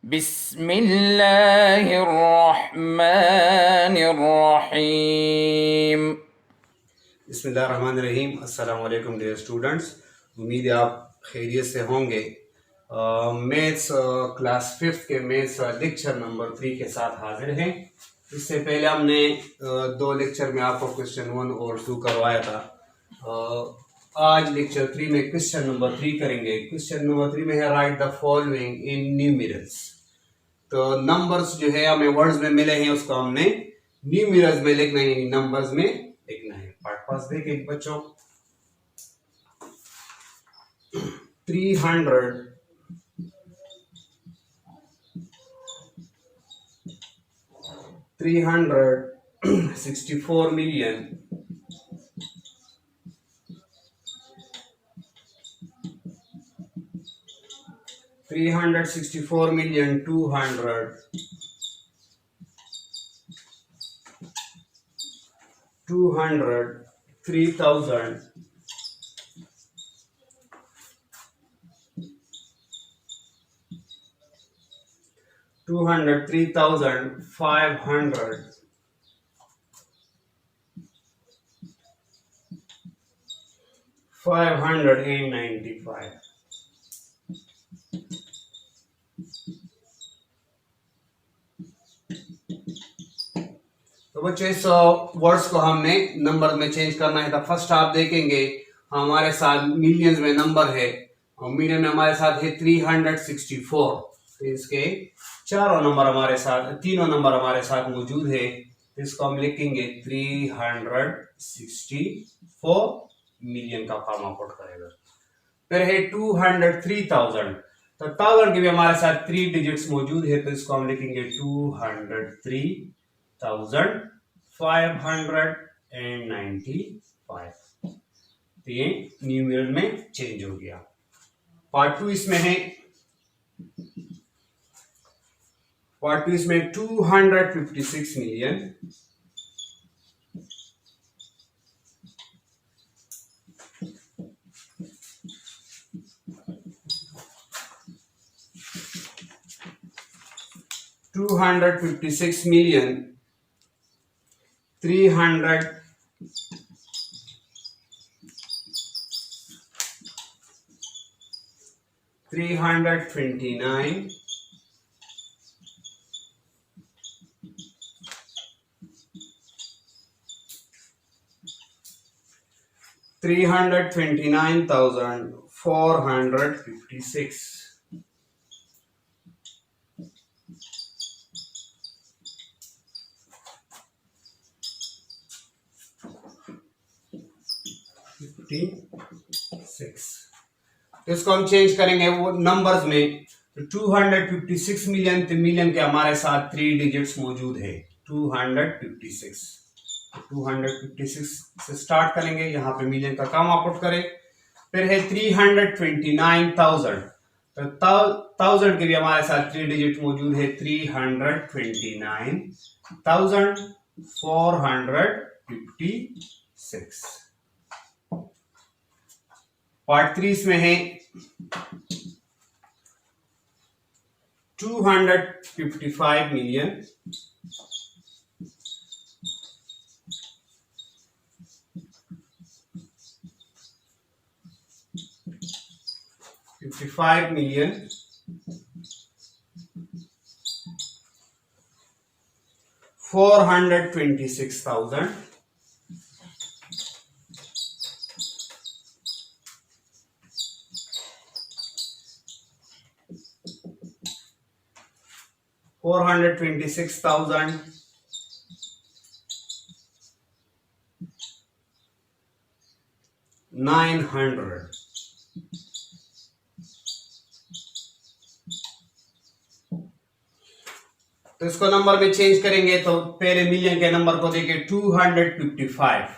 बिस्मिल्लाहिर्रहमानिर्रहीम। बिस्मिल्लाहिर्रहमानिर्रहीम। अस्सलाम वालेकुम डियर स्टूडेंट्स, उम्मीद है आप खैरियत से होंगे। मैथ्स क्लास फिफ्थ के मैथ्स लेक्चर नंबर 3 के साथ हाजिर हैं। इससे पहले हमने दो लेक्चर में आपको क्वेश्चन 1 और 2 करवाया था। आज लेक्चर 3 में क्वेश्चन नंबर 3 करेंगे। क्वेश्चन नंबर 3 में है right the following in numerals. तो नंबर्स जो है हमें वर्ड्स में मिले हैं, उसको हमने न्यूमेरल्स में लिखना है, नंबर्स में लिखना है। पार्ट फर्स्ट देखें बच्चों। 364 million 364 million 203,000 203,500 595। तो बच्चों इस वर्ड्स को हमने नंबर में चेंज करना है। तो फर्स्ट आप देखेंगे हमारे साथ मिलियंस में नंबर है और मिलियन में हमारे साथ है 364। तो इसके चारों नंबर हमारे साथ, तीनों नंबर हमारे साथ मौजूद है। इसको हम लिखेंगे 364 मिलियन का फॉर्म आउट करेगा। फिर है 203,000। तो 1000 के भी हमारे साथ 3 डिजिट्स मौजूद है, तो इसको हम लिखेंगे 203,595। तो ये न्यूमेरल में चेंज हो गया। पार्ट 2 इसमें है। पार्ट 2 इसमें 256 मिलियन 256 million 300 329 329,456। 56। तो इसको हम चेंज करेंगे वो नंबर्स में। तो 256 मिलियन, तो मिलियन के हमारे साथ 3 डिजिट्स मौजूद है 256। 256 से स्टार्ट करेंगे, यहाँ पे मिलियन का काम आउट करें। फिर है 329,000। तो 1000 के भी हमारे साथ 3 डिजिट मौजूद है 329,456। पार्ट 3 में है 255 मिलियन 55 million 426,000 426,000 900। तो इसको नंबर में चेंज करेंगे। तो पहले मिलियन के नंबर को देखें 255।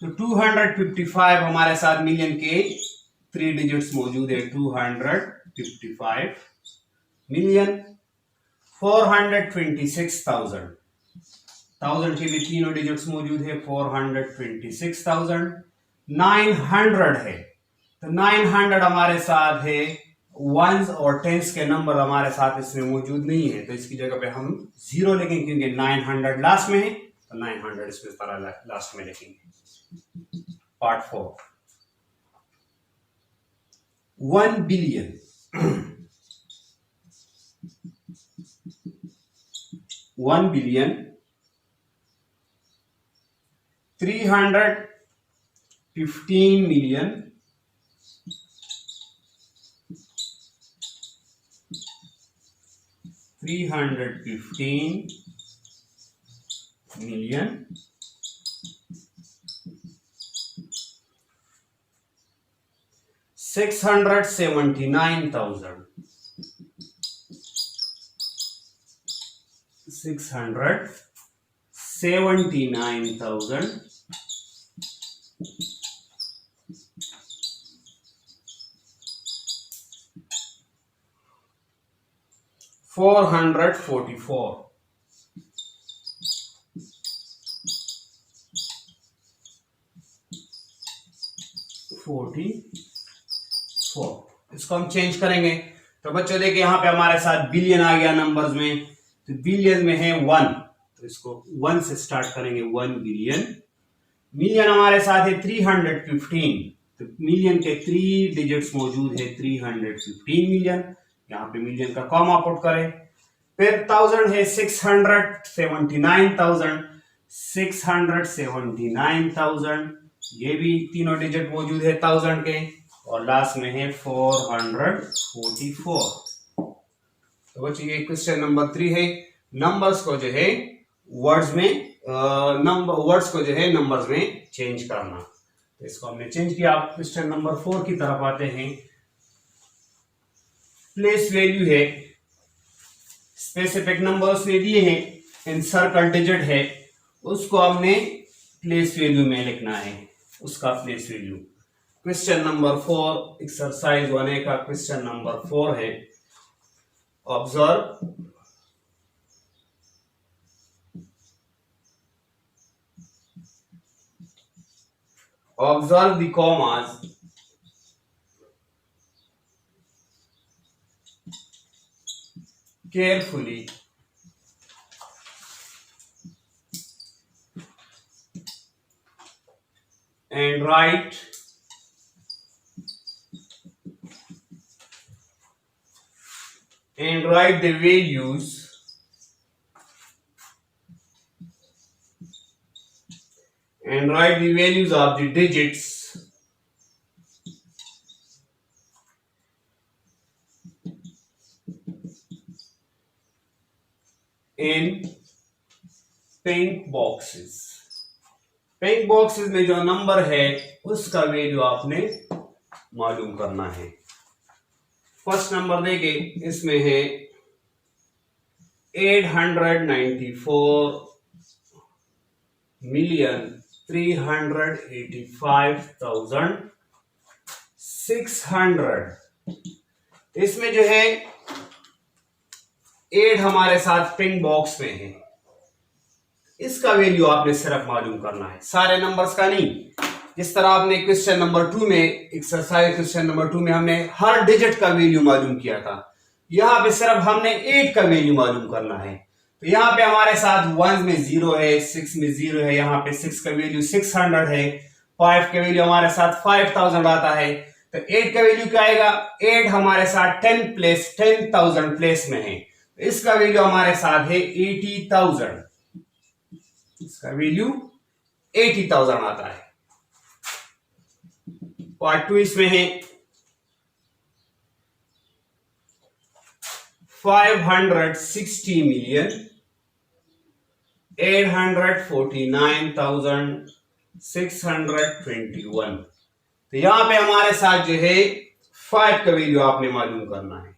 तो 255 हमारे साथ मिलियन के 3 डिजिट्स मौजूद है 255 मिलियन 426,000। 1000 के भी तीनों डिजिट्स मौजूद है 426,000। 900 है, तो 900 हमारे साथ है वंस और टेंस के नंबर हमारे साथ इसमें मौजूद नहीं है, तो इसकी जगह पे हम 0 लिखेंगे, क्योंकि 900 लास्ट में है तो 900 इसमें सारा लास्ट में लिखेंगे। पार्ट 4, 1 बिलियन 1 बिलियन 315 मिलियन 679,000 444 इसको हम चेंज करेंगे। तो बच्चों देखिए यहाँ पे हमारे साथ बिलियन आ गया नंबर्स में, तो बिलियन में है 1, तो इसको 1 से स्टार्ट करेंगे, 1 बिलियन। मिलियन हमारे साथ है 315, तो मिलियन के 3 डिजिट्स मौजूद है, 315 मिलियन, यहाँ पे मिलियन का कॉमा पुट करें। फिर 1000 है 679,000, ये भी तीनों डिजिट मौजूद है 1000 के, और लास्ट में है 444। तो बच्चों ये क्वेश्चन नंबर 3 है। नंबर्स को जो है वर्ड्स में नंबर्स में चेंज करना, तो इसको हमने चेंज किया। आप क्वेश्चन नंबर 4 की तरफ आते हैं। प्लेस वैल्यू है, स्पेसिफिक नंबर्स में दिए हैं, इन सर्कल डिजिट है, उसको हमने प्लेस वैल्यू में लिखना है, उसका place value. Question number 4 exercise 1A का क्वेश्चन नंबर 4 है। Observe the commas carefully and write the values of the digits in pink boxes। Pink boxes में जो नंबर है उसका वैल्यू आपने मालूम करना है। फर्स्ट नंबर देंगे, इसमें है 894,385,600। इसमें जो है 8 हमारे साथ पिंक बॉक्स में है, इसका वैल्यू आपने सिर्फ मालूम करना है, सारे नंबर्स का नहीं। जिस तरह आपने क्वेश्चन नंबर 2 में, एक्सरसाइज क्वेश्चन नंबर 2 में हमने हर डिजिट का वैल्यू मालूम किया था, यहाँ पे सिर्फ हमने 8 का वैल्यू मालूम करना है। तो यहाँ पे हमारे साथ 1 में 0 है, 6 में 0 है, यहाँ पे 6 का वैल्यू 600 है, 5 का वैल्यू हमारे साथ 5000 आता है। तो 8 का वैल्यू क्या आएगा? 8 हमारे साथ 10,000 प्लेस में है, तो इसका वैल्यू हमारे साथ है 80,000, इसका वैल्यू 80,000 आता है। पार्ट 2 इसमें है 560,849,621। तो यहां पे हमारे साथ जो है 5 का वैल्यू आपने मालूम करना है।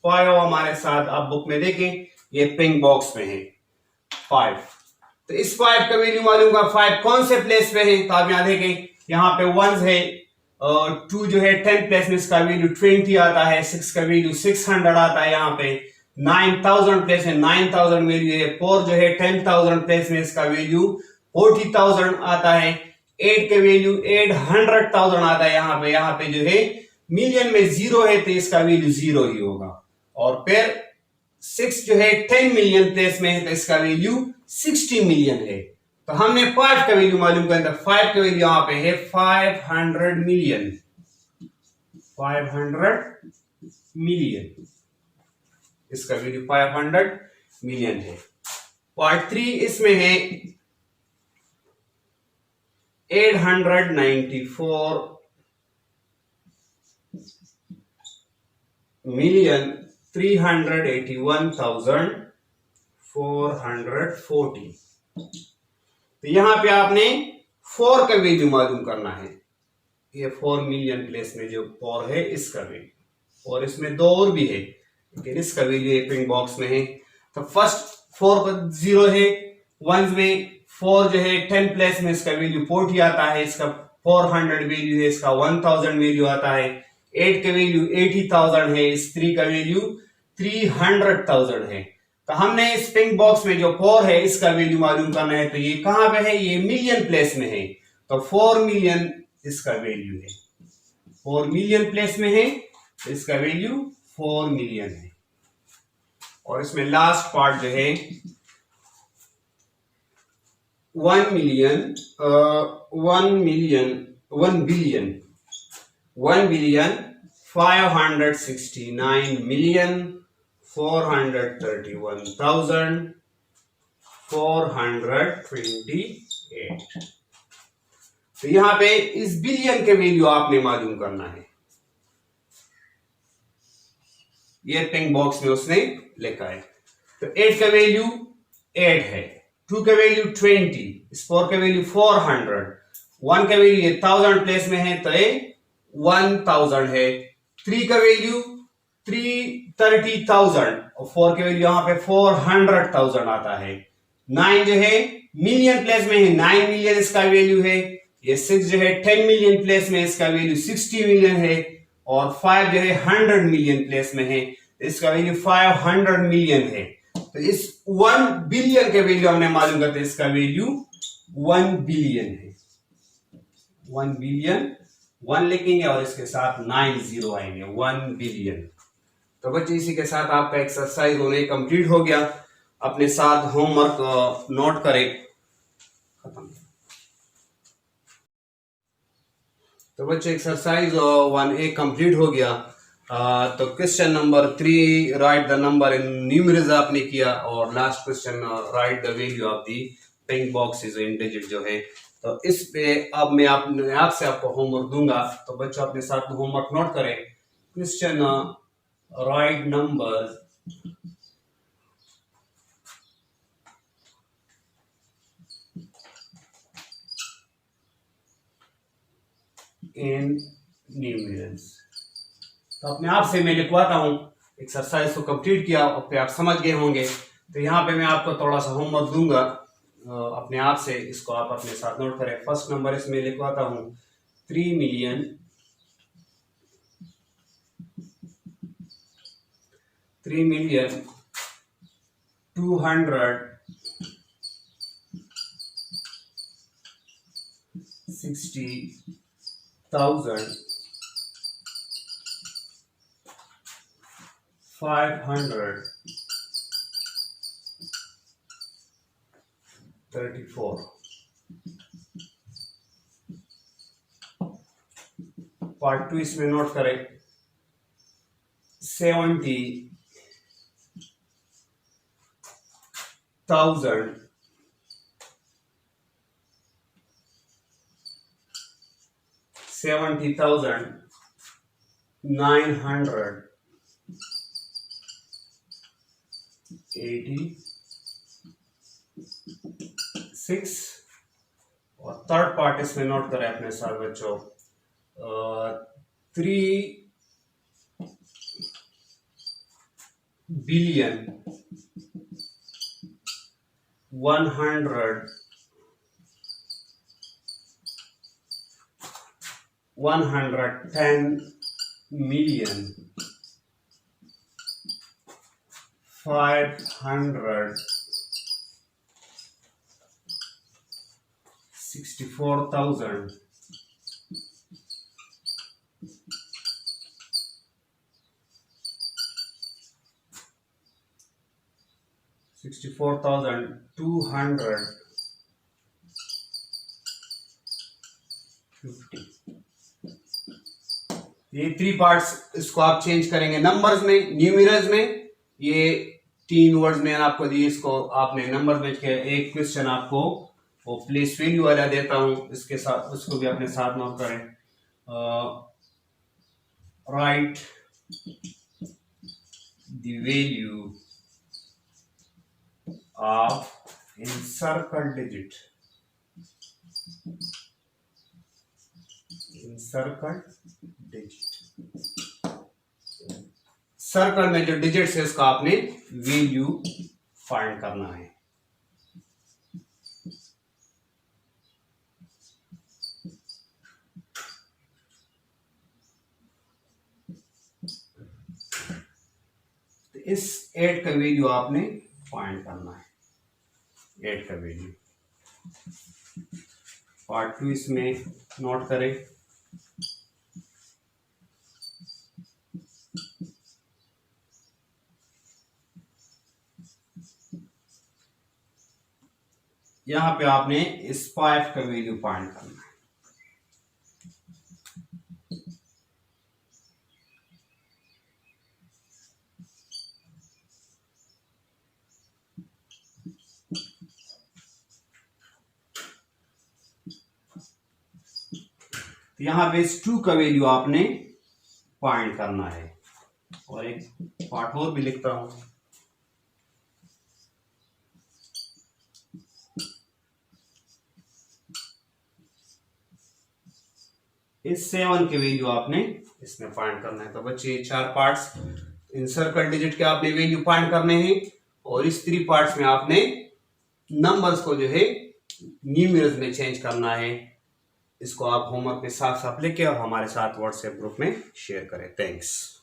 5 हमारे साथ आप बुक में देखें, ये पिंक बॉक्स में है 5। तो इस 5 का वैल्यू मालूम का, 5 कौन से प्लेस पे है? तो आप यहां देखें, यहाँ पे 1 है, 2 जो है 10 प्लेस में, इसका वैल्यू 20 आता है, 6 का वैल्यू 600 आता है, यहाँ पे 9000 प्लेस में 9000 वैल्यू है, 4 जो है 10,000 प्लेस में, इसका वैल्यू 40,000 आता है, 8 के वैल्यू 800,000 आता है, यहाँ पे जो है मिलियन में 0 है तो इसका वैल्यू 0 ही होगा। और फिर 6 जो है 10 मिलियन प्लेस में है तो इसका वैल्यू 60 मिलियन है। तो हमने 5 का वैल्यू मालूम करना, 5 का वैल्यू यहां पे है 500 मिलियन, 500 मिलियन, इसका वैल्यू 500 मिलियन है। पार्ट 3 इसमें है 894 मिलियन 381,440। तो यहां पे आपने 4 का वैल्यू मालूम करना है। ये 4 मिलियन प्लेस में जो 4 है इसका वैल्यू, और इसमें 2 और भी है लेकिन इसका वैल्यू ये पिंक बॉक्स में है। तो फर्स्ट 4 का 0 है, वंस में 4 जो है 10 प्लेस में इसका वैल्यू 40 आता है, इसका 400 वैल्यू है, इसका 1000 वैल्यू आता है। 8 का वैल्यू 80,000 है, इस 3 का वैल्यू 300,000 है। तो हमने इस पिंक बॉक्स में जो 4 है इसका वैल्यू मालूम करना है। तो ये कहां पे है, ये मिलियन प्लेस में है। तो 4 मिलियन इसका वैल्यू है, 4 मिलियन प्लेस में है तो इसका वैल्यू 4 मिलियन है। और इसमें लास्ट पार्ट जो है 1 मिलियन 569 मिलियन 431,428। तो यहां पे इस बिलियन के वैल्यू आपने मालूम करना है। ये पिंक बॉक्स में उसने लिखा है। तो 8 का वैल्यू 8 है, 2 का वैल्यू 20, 4 का वैल्यू 400, 1 का वैल्यू ये 1000 प्लेस में है तो ये 1000 है। 3 का वैल्यू 330,000 और 4 का वैल्यू यहां पे 400,000 आता है। 9 जो है मिलियन प्लेस में है, 9 मिलियन इसका वैल्यू है। ये 6 जो है 10 मिलियन प्लेस में, इसका वैल्यू 60 मिलियन है। और 5 जो है 100 मिलियन प्लेस में है, इसका वैल्यू 500 मिलियन है। तो इस 1 बिलियन के वैल्यू हमने मालूम करते हैं, इसका वैल्यू 1 बिलियन है। 1 बिलियन 1 लिखेंगे और इसके साथ 9 जीरो आएंगे, 1 बिलियन। तो बच्चे इसी के साथ आपका एक्सरसाइज होने कंप्लीट हो गया। अपने साथ होमवर्क नोट करें। खत्म। तो बच्चे एक्सरसाइज 1A कंप्लीट हो गया। तो question number 3 right the number in numerals आपने किया, और last question right the value of the pink boxes in digit जो है। तो इस पे अब मैं आपसे आपको होमवर्क दूंगा, तो बच्चों अपने साथ होमवर्क नोट करें। Question right number in numerals. तो अपने आप से मैं लिखवाता हूं, एक्सरसाइज को कंप्लीट किया और फिर आप समझ गए होंगे। तो यहाँ पे मैं आपको थोड़ा सा होमवर्क दूंगा अपने आप से, इसको आप अपने साथ नोट करें। फर्स्ट नंबर इसमें लिखवाता हूं 3 मिलियन 260,534। पार्ट 2 इसमें नोट करें 70,000 986। और थर्ड पार्ट इसमें नोट करें अपने साथ बच्चों 3 बिलियन 110 मिलियन 564,000 64,250। ये 3 पार्ट्स, इसको आप चेंज करेंगे नंबर्स में, न्यूमरल्स में। ये 3 वर्ड्स में आपको दिए, इसको आपने नंबर में किया। एक क्वेश्चन आपको वो प्लेस वैल्यू वाला देता हूं, इसके साथ उसको भी अपने साथ नोट करें। Right the value of encircle digit, encircle digit। Circle में जो डिजिट्स है उसका आपने वैल्यू फाइंड करना है। तो इस 8 का वैल्यू आपने फाइंड करना है। 8 का वैल्यू पार्ट 2 इसमें नोट करें। यहां पे आपने इस 5 का वैल्यू फाइंड करना है। तो यहां पे इस 2 का वैल्यू आपने फाइंड करना है। और एक पार्ट और भी लिखता हूं। इस 7 के वैल्यू आपने इसमें फाइंड करना है। तो बच्चे 4 पार्ट्स इनसर्कल डिजिट के आपने वैल्यू फाइंड करने हैं, और इस 3 पार्ट्स में आपने नंबर्स को जो है न्यूमरल्स में चेंज करना है। इसको आप होमवर्क में साफ साफ लिखे और हमारे साथ व्हाट्सएप ग्रुप में शेयर करें। थैंक्स।